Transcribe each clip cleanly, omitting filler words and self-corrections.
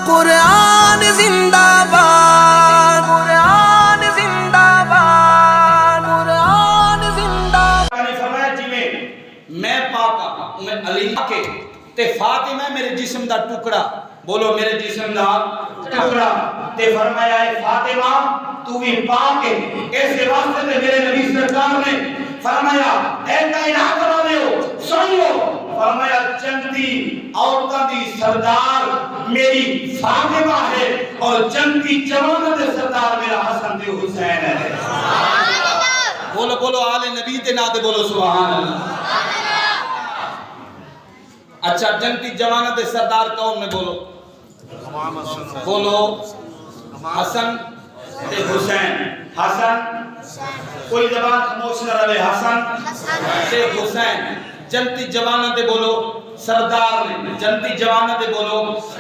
قرآن زندہ باد، قرآن زندہ باد، قرآن زندہ باد۔ فرمایا جی میں پاک میں علی کے تے فاطمہ میرے جسم دا ٹکڑا، بولو میرے جسم دا ٹکڑا، تے فرمایا ہے فاطمہ تو بھی پاک ہے، ایسے واسطے تے میرے نبی سرکار نے فرمایا اے کائنات والے ہو سن لو، فرمایا جنتی عورتاں دی سردار میری فاطمہ ہے اور جنتی جوانوں دے سردار میرا حسن تے حسین ہے۔ بولو بولو آل نبی تے نا دے بولو سبحان اللہ۔ اچھا جنتی جوانوں دے سردار کون میں بولو بولو حسن تے حسین، حسن کوئی زبان خاموش نہ رہے، حسن تے حسین جنتی جوانوں دے بولو سردار نے، جنتی جوانوں دے بولو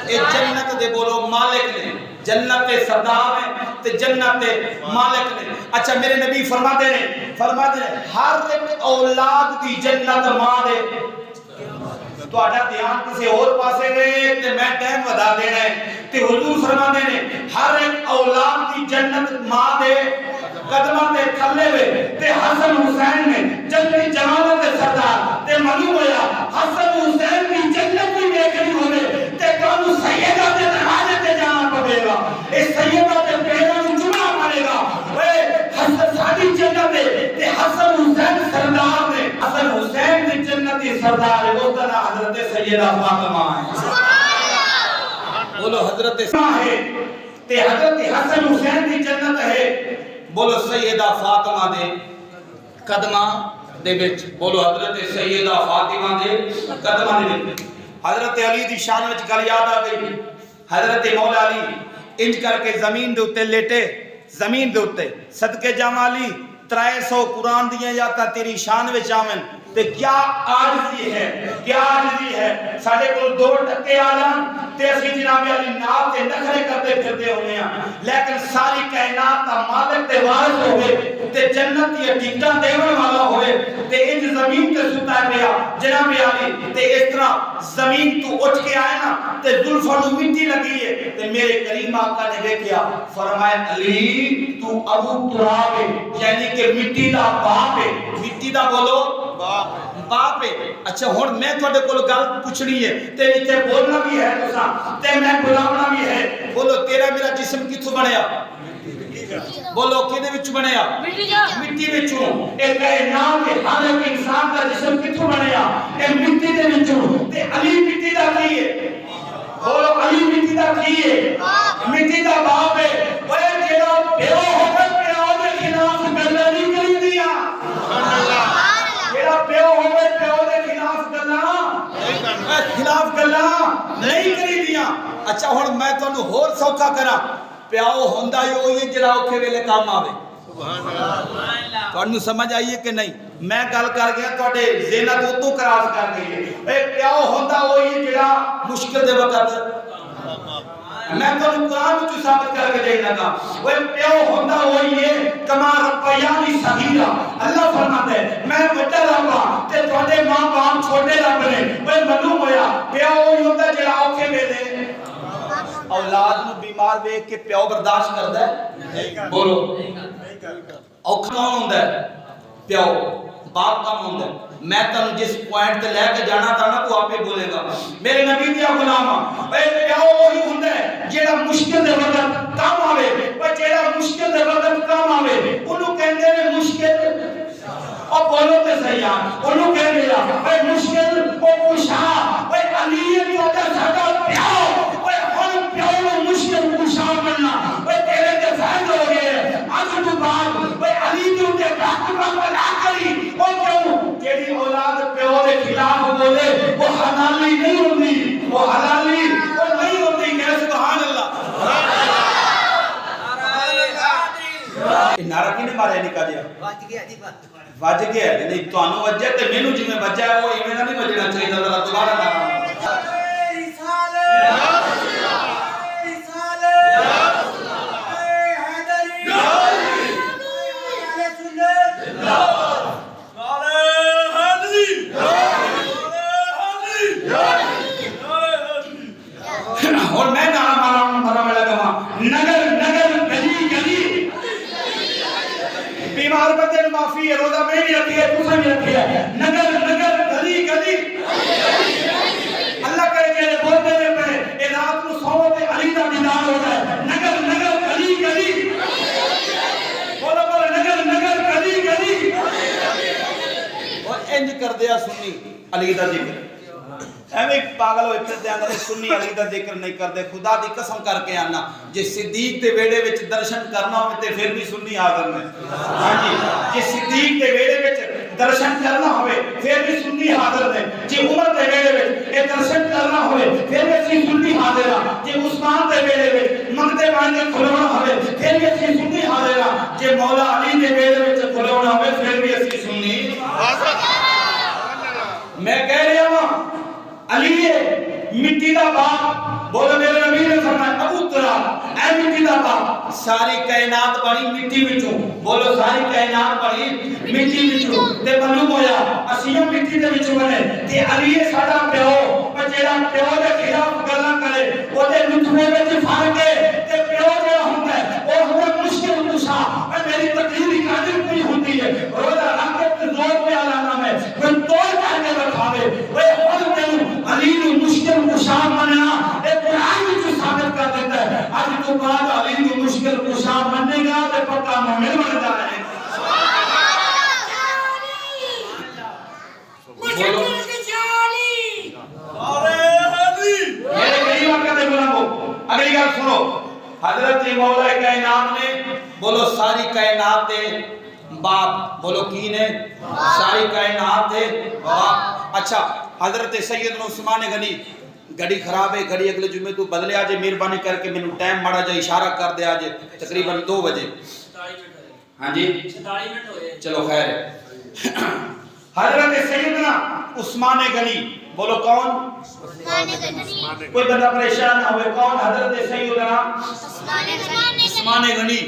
اے جنت دے بولو مالک نے، جنت دے سردار نے تے جنت دے مالک نے۔ اچھا میرے نبی فرما دے رہے ہر ایک اولاد دی جنت ماں دے، تو آجا دھیان کسی اور پاسے گئے تے میں ٹائم ودا دینا ہے تے حضور فرما دینے ہر ایک اولاد کی جنت ماں دے قدمہ تے کھلے ہوئے تے حسن حسین نے جنتی جوانوں تے سردار تے معلوم ہویا حسن حسین کی جنت بھی دیکھنی ہوئے تے کانو سیدہ تے دروازے تے جانا پڑے گا، اس سیدہ تے پیروں جمعہ پڑے گا، حسن ساری جنت تے حسن حسین سردار نے، حسن حسین کی جنتی سردار ہے وہ تنا حضرت سیدہ فاطمہ ہے، بولو حضرت ہے تے حضرت حسن حسین کی جنت ہے، بولو سیدہ فاطمہ دے قدمہ دے بچ، بولو حضرت سیدہ فاطمہ دے قدمہ دے بچ۔ حضرت علی دی شان وچ گل یاد آ گئی، حضرت مولا علی انج کر کے زمین دے اتے لیٹے، زمین دے اتے صدقے جامالی 300 قرآن دیئے یا تا تیری شان وچ آمن تے کیا عاجزی ہے، کیا عاجزی ہے، ساڑھے کو 2% آلام تے اسی جناب علی ناب تے نخرے کرتے پھرتے ہونے ہیں، لیکن ساری کائنات تا مالک تے وارث ہوئے تے جنت یہ ٹکٹاں دیون والا ہوئے تے انج زمین تے ستا پیا جناب علی تے اس طرح زمین تو اٹھ کے آئے نا تے زلفانو مٹی لگی ہے تے میرے کریم آقا نے دیکھیا فرمایا علی تو ابو تراب ہے یعنی کہ مٹی دا باپ ہے، مٹی دا بولو باپ ہے۔ اچھا ہون میں تھوڑے کو گل پوچھنی ہے تے اتنے بولنا بھی ہے تے میں بلاونا بھی ہے، بولو تیرا میرا جسم کتھو بنیا، بولو کیدے وچ بنیا، مٹی وچوں، ایک کائنات ہے ہر ایک انسان کا جسم کتھو بنیا، ایک مٹی دے وچوں تے علی مٹی دا کی ہے، بولو علی مٹی دا کی ہے، مٹی دا باپ ہے، وہ جڑا پیو ہو کر پیو دے خلاف گلاں نہیں کری دیا، جڑا پیو ہوئے پیو دے خلاف گلاں نہیں کری دیا۔ اچھا ہن میں تانوں ہور سوکھا کراں، پیو ہوندا ہی ہوئی جڑا اوکھے ویلے کام آوے، تانوں سمجھ آئیے کہ نہیں؟ میں گل کر گیا تواڈے ذہن تو تو کراس کر گئی ہے، اے پیو ہوندا ہوئی جڑا مشکل دے وقت میں تانوں قرآن وچ ثابت کر کے دے لگا، وہ پیو ہوندا ہوئی ہے کما ربیانی صغیرا، اللہ فرماتا ہے میں بڑا رب ہاں تے تواڈے ماں باپ چھوٹے رب نے، وہ معلوم ہویا پیو ہوئی ہوندا جڑا اوکھے ویلے اولاد نو بیمار ویکھ کے پیو برداشت کردا ہے، بولو اوکھا کون ہوندا ہے، پیو، باپ کام ہوندا ہے۔ میں تم جس پوائنٹ تے لے کے جانا تھا نا تو آپ ہی بولے گا میرے نبی دیا غلام اے پیو وہی ہوندا ہے جیڑا مشکل دے وقت کام آوے، او جیڑا مشکل دے وقت کام آوے اونوں کہندے نے مشکل او بولو تے صحیح اونوں کہندے اے مشکل او کشا، اے علی تواڈا ساڈا پیو، اے ہن پیو نوں مشکل کشا بننا، اے تیرے تے فائدہ ہو گئے اج تو بعد اے علی دے تے بہتر بنا کری او کیوں تیری اولاد پیو دے خلاف بولے وہ حلالی نہیں ہوندی، وہ حلالی وہ نہیں ہوندی، کہ سبحان اللہ۔ نعرہ کی نے مارے نکا دیا وج گیا نہیں تانوں وجے تے مینوں جویں وجا ہے وہ ایویں نہیں وجنا چاہیے، ذرا دوبارہ نعرہ اور میں نعرہ مارا سوو تے علی دا دیدار ہو جائے نگر نگر گلی گلی بولو بولو نگر نگر گلی گلی اور انج کر دیا سنی علی دا ذکر ایویں پاگل ہوئے پھر دیاں نے سنی علی دا ذکر نہیں کردے خدا دی قسم کر کے آنا جے صدیق دے ویڑے وچ درشن کرنا ہوے تے پھر بھی سنی حاضر نے ہاں جی جے صدیق دے ویڑے وچ درشن کرنا ہوے پھر بھی سنی حاضر نے جے عمر دے ویڑے وچ اے درشن کرنا ہوے پھر بھی اسی سنی حاضر ہاں جے عثمان دے ویڑے وچ منگتے باندے کھلونا ہوے پھر بھی اسی سنی حاضر ہاں جے مولا علی دے ویڑے وچ کھلونا ہوے پھر بھی اسی سنی میں کہہ رہا ہوں علی مٹی دا باپ بولو میرے نبی نے فرمایا ابو تراب اے مٹی دا باپ ساری کائنات بڑی مٹی وچوں بولو ساری کائنات بڑی مٹی وچوں تے معلوم ہویا اسیوں مٹی دے وچوں بنے تے علی ساڈا پیو او جیڑا پیو دے خلاف گلاں کرے او دے نطفے وچ فرق ہے تے پیو جیڑا ہوندا ہے او ہوندا مشکل کشا اے میری تقریر قادر کوئی ہوندی ہے روزہ رکھ کے زور پہ آلانا میں کوئی توڑ کر کے رکھاوے اوے خود تینوں علی نو مشکل کشا مننا اے قرآن وچ ثابت کر دیتا ہے اج تو بعد علی نو مشکل کشا مننے گا تے پکا مومن بن جائے گا میرے کئی وقت دے غلامو اگلی گل سنو حضرت مولا کائنات نے بولو ساری کائنات دے باپ بولو کی نے ساری کائنات دے باپ اچھا حضرت سیدنا عثمان غنی گھڑی خراب ہے گھڑی اگلے جمعے تو بدلے آجے مہربانی کر کے مینوں ٹائم ماڑا جا اشارہ کر دے آجے تقریباً 2 بجے ہاں جی 47 منٹ ہوئے چلو خیر ہے حضرت سیدنا عثمان غنی بولو کون کوئی بندہ پریشان نہ ہوئے کون حضرت سیدنا عثمان غنی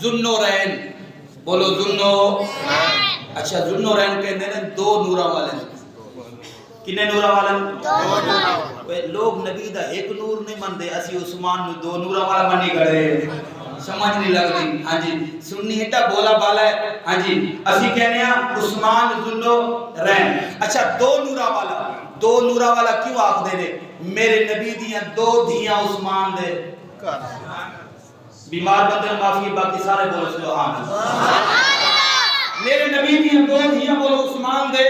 ذوالنورین بولو ذوالنورین اچھا ذوالنورین کہندے نے 2 نوراں والے کنے نوراں والے لوگ نبی دا ایک نور نہیں مندے اسی عثمان نو 2 نوراں والا منی کھڑے سمجھ نہیں لگدی ہاں جی سنی ایڈا بولا بالا ہے ہاں جی اسی کہنے ہیں عثمان ذوالنورین اچھا 2 نوراں والا کیوں آکھدے نے میرے نبی دیاں 2 دھیاں عثمان دے بیمار بندے معافی باقی سارے بولو سبحان اللہ میرے نبی دیاں 2 دھیاں بولو عثمان دے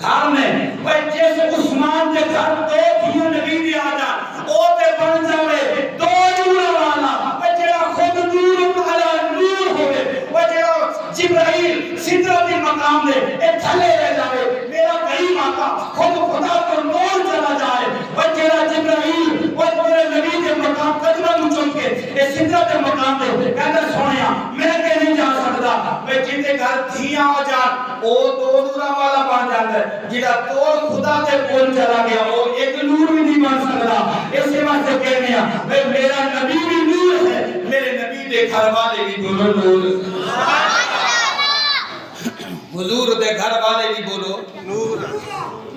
گھر میں وہ جیسے عثمان دے گھر 2 دھیاں نبی دی آ جان او تے بن جاوے 2 نور والا وہ جڑا خود نور علی نور ہوے وہ جڑا جبرائیل سدرۃ المقام دے اے تھلے رہ جاوے میرا کریم آقا خود خدا کو نور چلا جائے وہ جڑا جبرائیل وہ میرے نبی دے مقام قدمہ نو چوم کے اے سدرۃ المقام دے کہندا سونیا میں کہ نہیں جا سکدا وہ جندے گھر دھیاں آ جان او 2 نوراں والا بن جاندا ہے جڑا توڑ خدا دے کول چلا گیا وہ ایک نور بھی نہیں بن سکدا اسی واسطے کہنے ہیں میں میرا نبی بھی نور ہے میرے نبی دے گھر والے بھی بولو نور حضور دے گھر والے بھی بولو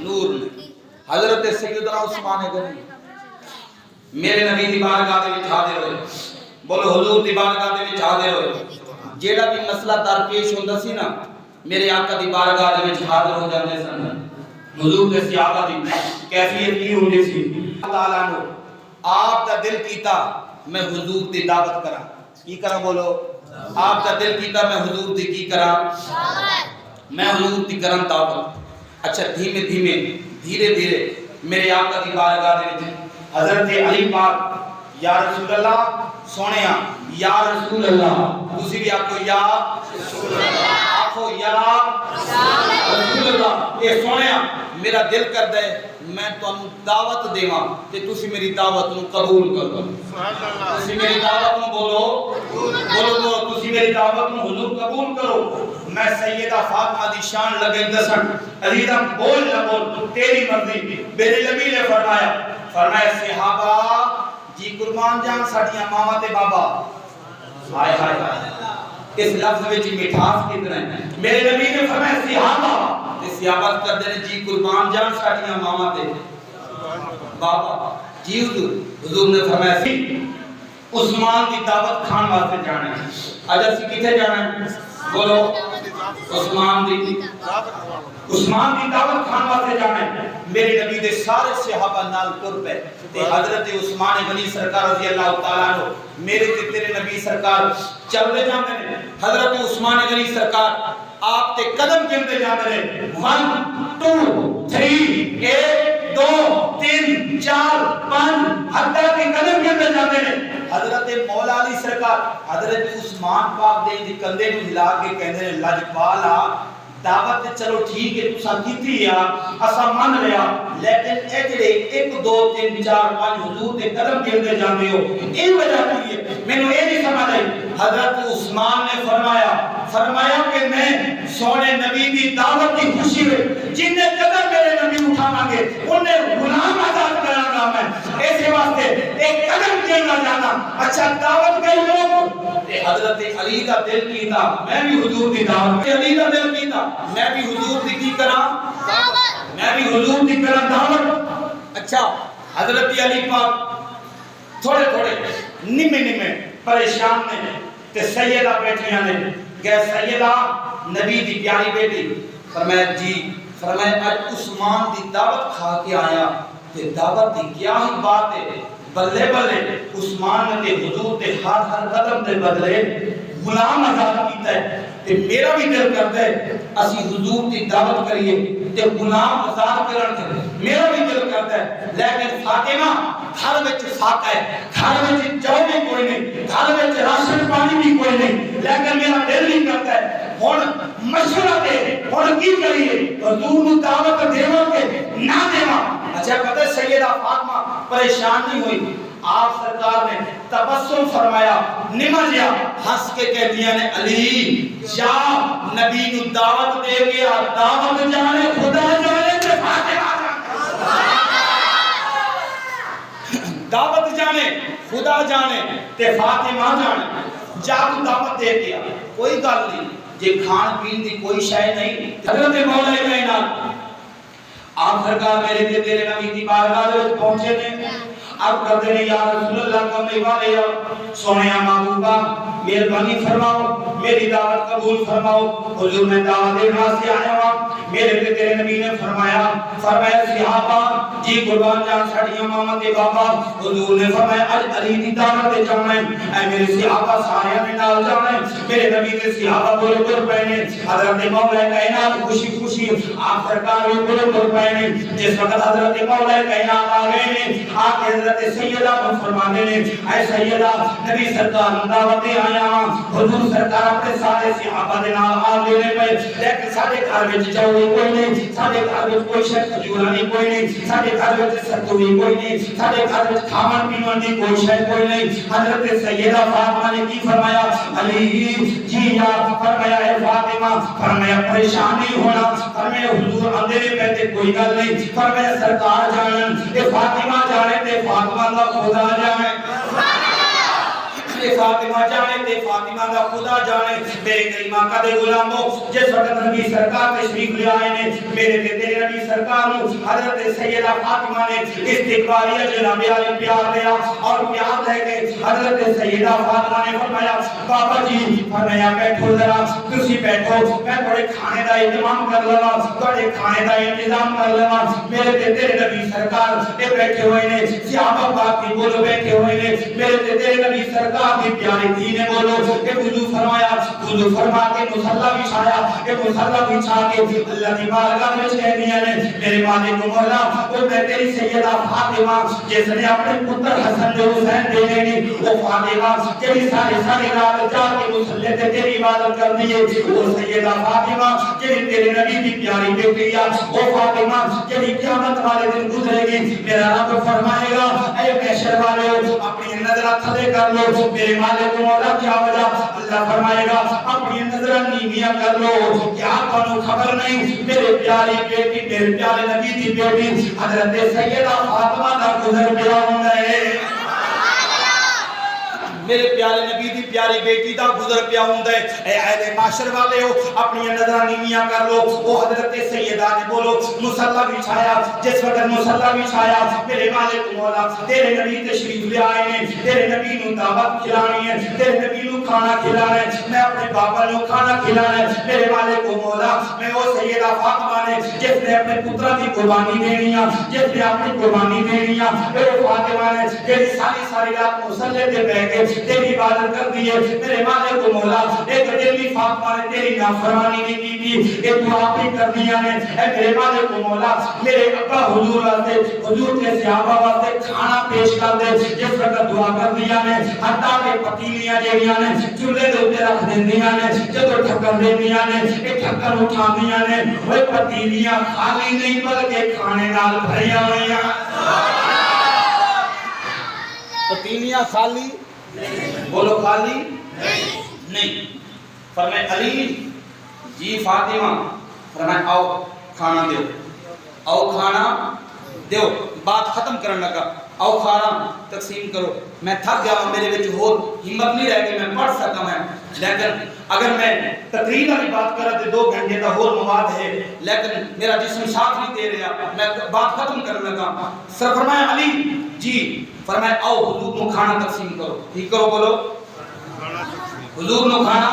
نور حضرت سیدنا عثمان غنی میرے نبی دی بارگاہ دے وچ حاضر ہوئے بولو حضور دی بارگاہ دے وچ حاضر ہوئے جیڑا بھی مسئلہ درپیش ہوندا سی نا میرے آقا دی بارگاہ دے وچ حاضر ہو جاندے سن حضور دے صحابہ دی کیفیت کی ہوندی سی اللہ تعالیٰ نے آپ دا دل کیتا میں حضور دی دعوت کراں کی کراں بولو آپ دا دل کیتا میں حضور دی کی کراں میں حضور دی کراں دعوت اچھا دھیمے دھیمے دھیرے دھیرے میرے آقا دی بارگاہ دے وچ حضرت علی پاک یا رسول اللہ سونیا یا رسول اللہ دوسری بھی آپ کو یا رسول اللہ آخو یا رسول اللہ یہ سونیا میرا دل کر دے میں تو دعوت دیواں تے تسی میری دعوت نو قبول کرو تسی میری دعوت نو بولو تسی میری دعوت نو حضور قبول کرو میں سیدہ فاطمہ دی شان لگے دسن عزیزاں بول نہ بول تیری مرضی میرے نبی نے فرمایا صحابہ جی قربان جان ساڈیاں ماواں تے بابا ہائے ہائے اس لفظ وچ مٹھاس کتنا ہے میرے نبی نے فرمایا صحابہ تے صحابہ کردے نے جی قربان جان ساڈیاں ماواں تے بابا جی حضور نے فرمایا سی عثمان دی دعوت کھان واسطے جانا ہے اج اسی کتے جانا ہے بولو عثمان دی عثمان کی دعوت کھان واسطے جانا ہے، میرے نبی دے سارے صحابہ نال ٹر پے تے حضرت عثمان غنی سرکار رضی اللہ تعالیٰ عنہ میرے تے تیرے نبی سرکار چلتے جاندے نے، حضرت عثمان غنی سرکار آپ تے قدم گنتے جاندے نے، 1 2 3 1 2 3 4 5 حتیٰ کہ قدم گنتے جاندے نے۔ حضرت مولا علی سرکار حضرت عثمان پاک دے دی کندھے نوں ہلا کے کہندے نے لجپالا دعوت چلو ٹھیک ہے تساں کیتی یا اساں من لیا، لیکن اے جڑے 1 2 3 4 5 حضور دے قدم گنتے جاندے ہو اے وجہ کی ہے، مینوں اے نہیں سمجھ آئی۔ حضرت عثمان نے فرمایا کہ میں سونے نبی دی دعوت کی خوشی میں جن قدم میرے نبی اٹھاواں گے انہیں غلام آزاد کراں گا، میں اس واسطے ایک قدم دینا جانا۔ اچھا دعوت گئی لوگ تے حضرت علی دا دل کیتا میں بھی حضور دی دعوت، علی دا دل کیتا میں بھی حضور دی کی کراں دعوت، میں بھی حضور دی کراں دعوت۔ اچھا حضرت علی پاک تھوڑے تھوڑے نمے پریشان نے تے سیدہ بیٹھیاں نے، کہ سیدہ نبی دی پیاری بیٹی فرمایا جی، فرمایا آج عثمان دی دعوت کھا کے آیا تے دعوت دی کیا ہی بات ہے، بلے بلے عثمان نے تے حضور تے ہر قدم تے بدلے غلام آزاد کیتا ہے تے میرا بھی دل کرتا ہے اسی حضور دی دعوت کریے تے غلام آزاد کرن تے میرا بھی دل کرتا ہے، لیکن فاطمہ گھر وچ فاقہ ہے، گھر وچ جو بھی کوئی نہیں، گھر وچ راشن پانی بھی کوئی نہیں، لیکن میرا دل نہیں کرتا ہے ہن مشورہ دے ہن کی کریے، حضور نو دعوت دیواں کہ نہ دیواں۔ اچھا پتہ سیدہ فاطمہ پریشان نہیں ہوئی، آپ سرکار نے تبسم فرمایا، نمجیا ہنس کے کہہ دیا نے علی جا نبی نو دعوت دے گیا، دعوت جانے خدا جانے تے فاطمہ دعوت جانے خدا جانے تے فاطمہ جانے، جا تو دعوت دے گیا کوئی گل نہیں، جے کھان پین دی کوئی شے نہیں۔ حضرت مولا کائنات آپ سرکار میرے تے تیرے نبی دی بارگاہ وچ پہنچے نے، اب کہتے ہیں یا رسول اللہ کملی والے سونیا محبوبہ مہربانی فرماؤ میری دعوت قبول فرماؤ، حضور میں دعوت دینے واسطے آیا ہوں۔ میرے تے تیرے نبی نے فرمایا صحابہ جی قربان جان ساڈیاں ماواں تے بابا، حضور نے فرمایا اج علی دی دعوت تے جانا ہے، اے میرے صحابہ سارے نے نال جانا ہے۔ میرے نبی دے صحابہ بولے ٹر پے نے، حضرت مولا کائنات خوشی خوشی آپ سرکار بھی بولے ٹر پے نے۔ جس وقت حضرت مولا کائنات آ گئے نے، آ کے حضرت سیدہ کو فرمانے نے اے سیدہ نبی سرکار دعوت دے آیا، حضور سرکار اپنے سارے صحابہ دے نال آ گئے نے، لیکن ساڈے گھر وچ چاول کوئی نہیں، ساڈے گھر وچ کوئی شے کھجوراں کوئی نہیں، ساڈے گھر وچ ستوی کوئی نہیں، ساڈے گھر وچ کھاون پیون دی کوئی شے کوئی نہیں۔ حضرت سیدہ فاطمہ نے کی فرمایا علی جی یا فرمایا اے فاطمہ، فرمایا پریشان نہیں ہونا، فرمایا حضور آندے پے تے کوئی گل نہیں، فرمایا سرکار جانن اے فاطمہ جانے تے فاطمہ دا خدا جانے، فاطمہ جانے تے فاطمہ دا خدا جانے۔ میرے کریم آقا دے غلاموں جس وقت نبی سرکار تشریف لے آئے نے، میرے تے تیرے نبی سرکار نو حضرت سیدہ فاطمہ نے استقبالیہ جناب علی پیار دیا، اور پیار دے کے حضرت سیدہ فاطمہ نے فرمایا بابا جی، فرمایا بیٹھو ذرا، تسی بیٹھو میں تھوڑے کھانے دا انتظام کر لواں، تھوڑے کھانے دا انتظام کر لواں۔ میرے تے تیرے نبی سرکار اے بیٹھے ہوئے نے، صحابہ پاک بھی بولو بیٹھے ہوئے نے، میرے تے تیرے نبی سرکار کی پیاری دھی نے بولو کہ وضو فرمایا، وضو فرما کے مصلی بچھایا، کہ مصلی بچھا کے اللہ کی بارگاہ میں کہہ دیا نے میرے مالک مولا او میں تیری سیدہ فاطمہ جس نے اپنے پتر حسن جو حسین دے دینی، وہ فاطمہ تیری ساری رات جا کے مصلی تے تیری عبادت کر دیے، وہ سیدہ فاطمہ تیری تیرے نبی کی پیاری بیٹی ہے، وہ فاطمہ تیری قیامت والے دن گزرے گی، میرا رب فرمائے گا اے محشر والے اپنی نظر تھلے کر لو، میرے مالک مولا کیا وجہ، اللہ فرمائے گا اپنی نظر نیمیاں کر لو، کیا تانوں خبر نہیں میرے پیاری بیٹی میرے پیارے نبی دی بیٹی حضرت سیدہ فاطمہ دا گزر گیا ہوندا ہے۔ میرے پیارے نبی دی پیاری بیٹی دا گزر پیا ہوندا ہے. اے اہل معاشر والے ہو اپنی نظراں نیویاں کر لو. وہ حضرت سیدہ نے بولو مصلی بچھایا. جس وقت مصلی بچھایا میرے مالک مولا تیرے نبی تشریف لے آئے ہیں. تیرے نبی نو دعوت کھلانی ہے, تیرے نبی نو کھانا کھلانا ہے. میں اپنے بابا نو کھانا کھلانا ہے. میرے مالک مولا میں وہ سیدہ فاطمہ نے جس نے اپنے پترا کی قربانی دینی ہے, جس نے اپنی قربانی دینی ہے, میرے فاطمہ نے تیری ساری رات مصلی تے بیٹھ کے تیری عبادت کر دی ہے. میرے مالک مولا ایک دن بھی فاطمہ نے تیری نافرمانی نہیں کی تھی. یہ دعا بھی کر دیا نے. اے میرے مالک مولا میرے ابا حضور واسطے حضور کے صحابہ واسطے کھانا پیش کر دے. جس وقت دعا کر دیا نے حتیٰ کہ پتیلیاں جیڑیاں نے چولہے دے اوپر رکھ دیندیاں نے. جدوں ڈھکن دیندیاں نے یہ ڈھکن اٹھاندیاں نے وہ پتیلیاں خالی نہیں بلکہ کھانے نال بھریاں ہوئیاں. پتیلیاں خالی بولو خالی نہیں. فرمائے علی جی فاطمہ فرمائے آؤ کھانا دیو, آؤ کھانا دیو. بات ختم کرنے لگا آؤ کھانا تقسیم کرو. میں تھک گیا ہوں, میرے وچ ہور ہمت نہیں رہ گئی میں پڑھ سکا میں. لیکن اگر میں تقریر والی بات کرا تو 2 گھنٹے کا ہور مواد ہے, لیکن میرا جسم ساتھ نہیں دے رہا. میں بات ختم کرنے لگا. سر فرمایا علی جی فرمایا آؤ حضور کو کھانا تقسیم کرو. ٹھیک کرو بولو حضور کو کھانا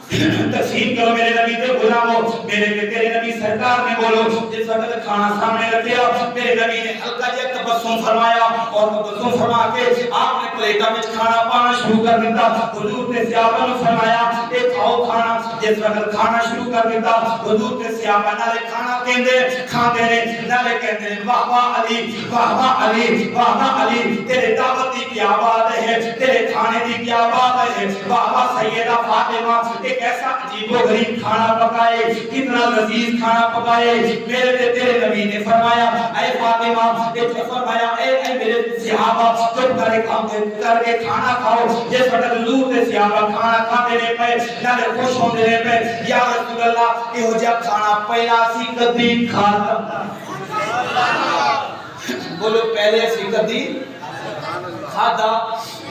تقسیم کرو. میرے نبی تے غلامو میرے تیرے نبی سرکار نے بولو جس وقت کھانا سامنے رکھیا میرے نبی نے ہلکا جا تبسم فرمایا اور تبسم فرما کے آپ نے پلیٹاں وچ کھانا پانا شروع کر دیتا. حضور نے صحابہ نے فرمایا اے کھاؤ کھانا. جس وقت کھانا شروع کر دیتا حضور نے صحابہ نالے کھانا کہندے کھاندے نے نالے کہندے واہ واہ علی واہ واہ علی واہ واہ علی تیرے دعوت دی کیا بات ہے, تیرے کھانے دی کیا بات ہے. واہ واہ سیدہ فاطمہ ایسا عجیب و غریب کھانا پکائے, کتنا لذیذ کھانا پکائے. میرے تیرے نبی نے فرمایا اے فاطمہ فرمایا اے میرے صحابہ چپ کر کے کھانا کھاؤ. جس وقت حضور نے صحابہ کھانا کھاتے رہے پے نالے خوش ہوندے رہے پے یا رسول اللہ یہ جا کھانا پہلا سی کدی کھاتا. بولو پہلے سی کدی کھادا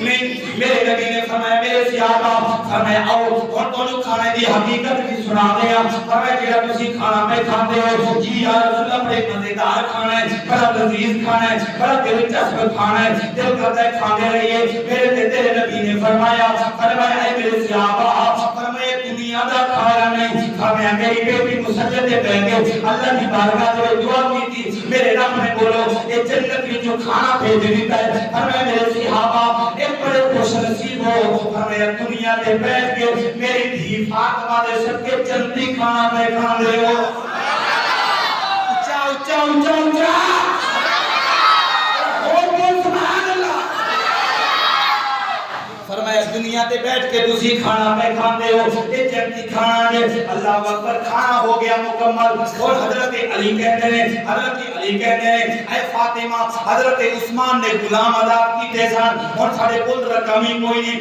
نہیں. میرے نبی نے فرمایا میرے صحابہ فرمایا آؤ اور تانوں کھانے دی حقیقت بھی سنا دے. فرمایا جڑا تسی کھانا میں کھاندے ہو جی یا رسول اللہ بڑے مزیدار کھانا ہے, بڑا لذیذ کھانا ہے, بڑا دلچسپ کھانا ہے, دل کرتا ہے کھاندے رہیے. میرے تیرے نبی نے فرمایا اے میرے صحابہ فرمایا دنیا دا کھانا نہیں. فرمایا میری بیٹی مصلی تے بیٹھ کے اللہ کی بارگاہ میں دعا کی تھی. میرے رب نے بولو یہ جنت میں جو کھانا بھیج دیتا ہے. فرمایا میرے صحابہ بڑے خوش نصیب ہو فرمایا دنیا تے بیٹھ کے میری دھی فاطمہ دے صدقے جنتی کھانا میں کھاندے ہو. اونچا اونچا اونچا اونچا سبحان اللہ. فرمایا دنیا تے بیٹھ کے تسی کھانا میں کھاندے ہو یہ جنتی کھانا ہے. اللہ اکبر کھانا ہو گیا مکمل. اور حضرت علی کہتے ہیں اے فاطمہ حضرت عثمان نے غلام آزاد کیتے سن اور سارے کول رقم ہی کوئی نہیں,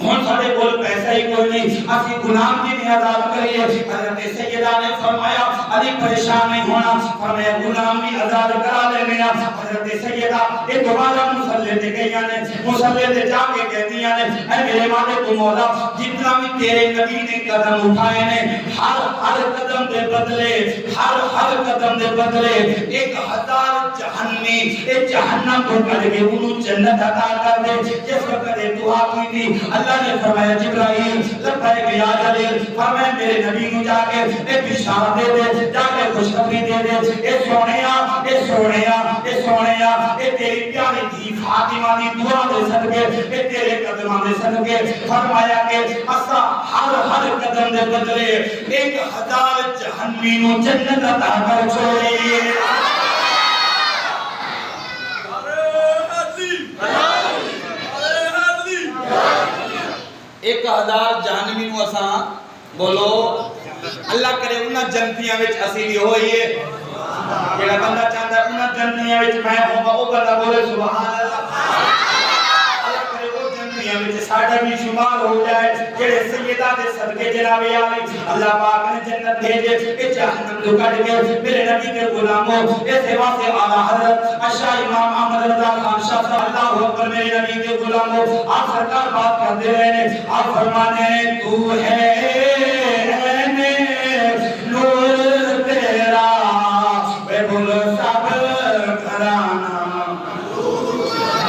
ہن سارے کول پیسہ ہی کوئی نہیں, اسی غلام کی بھی آزاد کریے. حضرت سیدہ نے فرمایا علی پریشان نہیں ہونا. فرمایا غلام بھی آزاد کرا لینے. حضرت سیدہ یہ دوبارہ مصلی تے گئیاں نے, مصلی تے جا کے کہتیاں نے اے میرے مالک مولا جتنا بھی تیرے نبی نے قدم اٹھائے نے ہر قدم دے بدلے ہر قدم دے بدلے 1000 جہنمی ایک جہنم کو کر کے انہوں جنت عطا کر دے. جس وقت دعا کی تھی اللہ نے فرمایا جبرائیل لبیک یا جلیل. فرمایا میرے نبی نو جا کے ایک بشارت دے دے, جا کے خوشخبری دے دے اے سونیا اے تیری پیاری دھی فاطمہ دی دعا دے صدقے اے تیرے قدماں دے صدقے. فرمایا کہ اسا ہر قدم دے بدلے 1000 جہنمی نو جنت عطا کر چھوڑیے. 1000 جہنمی نو اساں بولو اللہ کرے انہاں جنتیاں وچ اسی بھی ہوئیے. جڑا بندہ چاہندا ہے انہاں جنتیاں وچ میں ہوواں او بندہ بولے سبحان اللہ. اللہ کرے وہ جنتیاں وچ ساڈا بھی شمار ہو جائے جڑے سیدہ دے صدقے جناب علی اللہ پاک نے جنت بھیجے اے جہنم تو کٹ کے میرے نبی کے غلاموں اے سیوا سے اعلی حضرت شاہ امام احمد رضا خان شاہ صلی اللہ اکبر میرے نبی کے غلاموں آپ سرکار بات کرتے رہے آپ فرمانے ہیں تو ہے نور تیرا بے بول سب گھرانا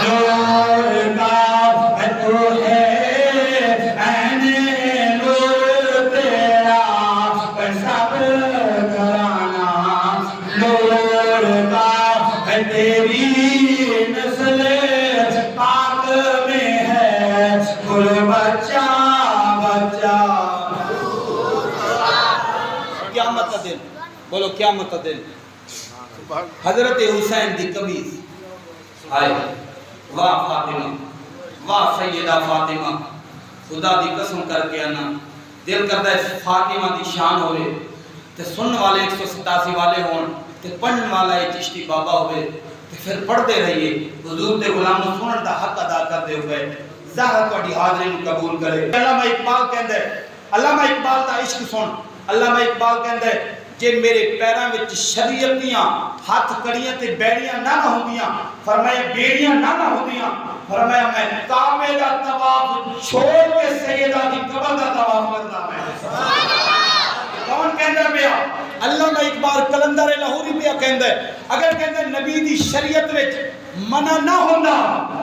نور کا تو ہے این نور تیرا بے سب گھرانا نور کا تیری نسل پاک میں ہے گل بچہ بچہ قیامت کا دن بولو قیامت کا دن حضرت حسین دی قمیض آئے واہ فاطمہ واہ سیدہ فاطمہ خدا دی قسم کر کے آنا دل کرتا ہے فاطمہ دی شان ہوئے تے سنن والے 187 والے ہون تے پڑھن والا ہے چشتی بابا ہوئے تے پھر پڑھتے رہیے حضور دے غلاموں سنن دا حق ادا کرتے ہوئے ظاہر تہاڈی حاضری نوں قبول کرے علامہ اقبال کہندا ہے علامہ اقبال دا عشق سن علامہ اقبال کہندا ہے جے میرے پیراں وچ شریعت دیاں ہاتھ کڑیاں تے بیڑیاں نہ ہوندیاں فرمایا بیڑیاں نہ ہوندیاں فرمایا میں کعبے دا طواف چھوڑ کے سیدہ دی قبر دا طواف کردا میں کون کہندا پیا علامہ اقبال کلندر لاہوری پیا کہندا ہے اگر کہندا نبی دی شریعت وچ منع نہ ہوندا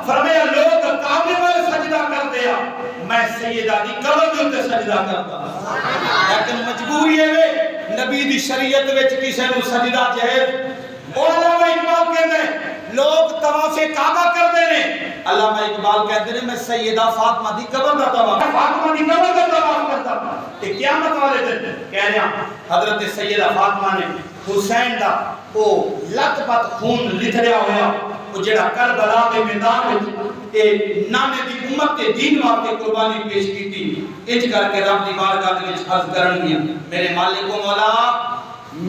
فرمایا لوگ کعبے ول سجدہ کردے آ میں سیدہ دی قبر دے تے سجدہ کردا لیکن مجبوری ہے نبی دی شریعت وچ کسے نوں سجدہ جائز علامہ اقبال کہندے لوگ طواف کعبہ کردے نے علامہ اقبال کہندے نے میں سیدہ فاطمہ دی قبر دا طواف فاطمہ دی قبر دا طواف کردا تے قیامت والے دن کہہ رہا حضرت سیدہ فاطمہ نے حسین دا او لت پت خون لتھڑیا ہویا او جڑا کربلا دے میدان وچ اے نانے دی امت تے دین واسطے قربانی پیش کیتی انج کر کے رب دی بارگاہ دے وچ عرض کرن گیا میرے مالک و مولا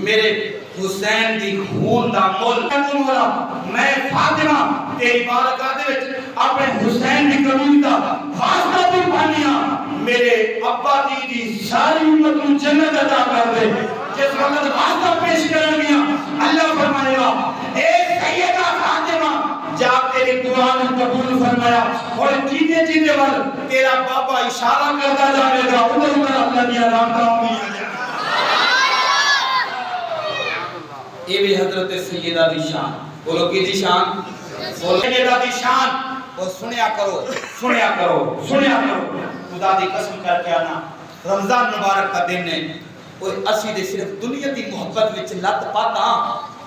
میرے حسین دی خون دا مول مولا میں فاطمہ تیری بارگاہ دے وچ اپنے حسین دی قبول دا واسطہ بھی پانیاں میرے ابا دی ساری امت نوں جنت عطا کر دے جس وقت واسطہ پیش کرن گیا اللہ فرمائے گا اے سیدہ فاطمہ جا تیری دعا نے قبول فرمایا اور جیتے جیتے ول تیرا بابا اشارہ کرتا جائے گا ادھر ادھر اللہ کی رحمتاں ہوں گی یہ بھی حضرت سیدہ دی شان بولو کی دی شان بولو سیدہ دی شان اور سنیا کرو سنیا کرو سنیا کرو خدا دی قسم کر کے آنا رمضان مبارک کا دن ہے اور اسی دے صرف دنیا دی محبت وچ لت پاتا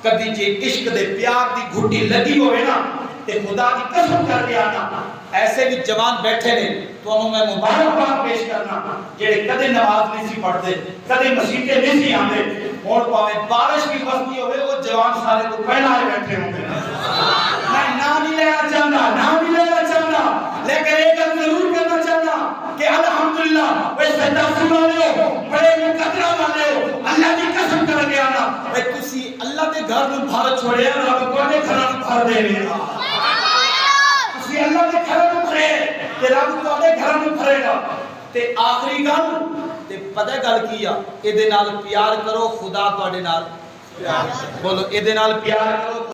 کبھی جے عشق دے پیار دی گھٹی لگی ہوئے نا تے خدا دی قسم کر کے آنا ایسے بھی جوان بیٹھے نے تو انہوں میں مبارکباد پیش کرنا جڑے کدے نماز نہیں سی پڑھتے کدے مسجدیں نہیں سی آندے اور پاوے بارش بھی پڑتی ہوئے وہ جوان سارے کو پہلا آئے بیٹھے ہوں گے میں نام نہیں لینا چاہنا نام نہیں لینا چاہنا لیکن ایک ضرور کرنا چاہنا کہ الحمدللہ وہ سجدہ والے ہو بڑے مقدرہ والے ہو اللہ کی قسم کر کے آنا اے تسی اللہ دے گھر نوں بھر چھوڑیا رب کونے گھر نوں بھر دے گا تسی اللہ دے گھر نوں بھرے تے رب تواڈے گھر نوں بھرے گا تے آخری گل تے پتہ گل کی آ اے دے نال پیار کرو خدا تواڈے نال بولو اے دے نال پیار کرو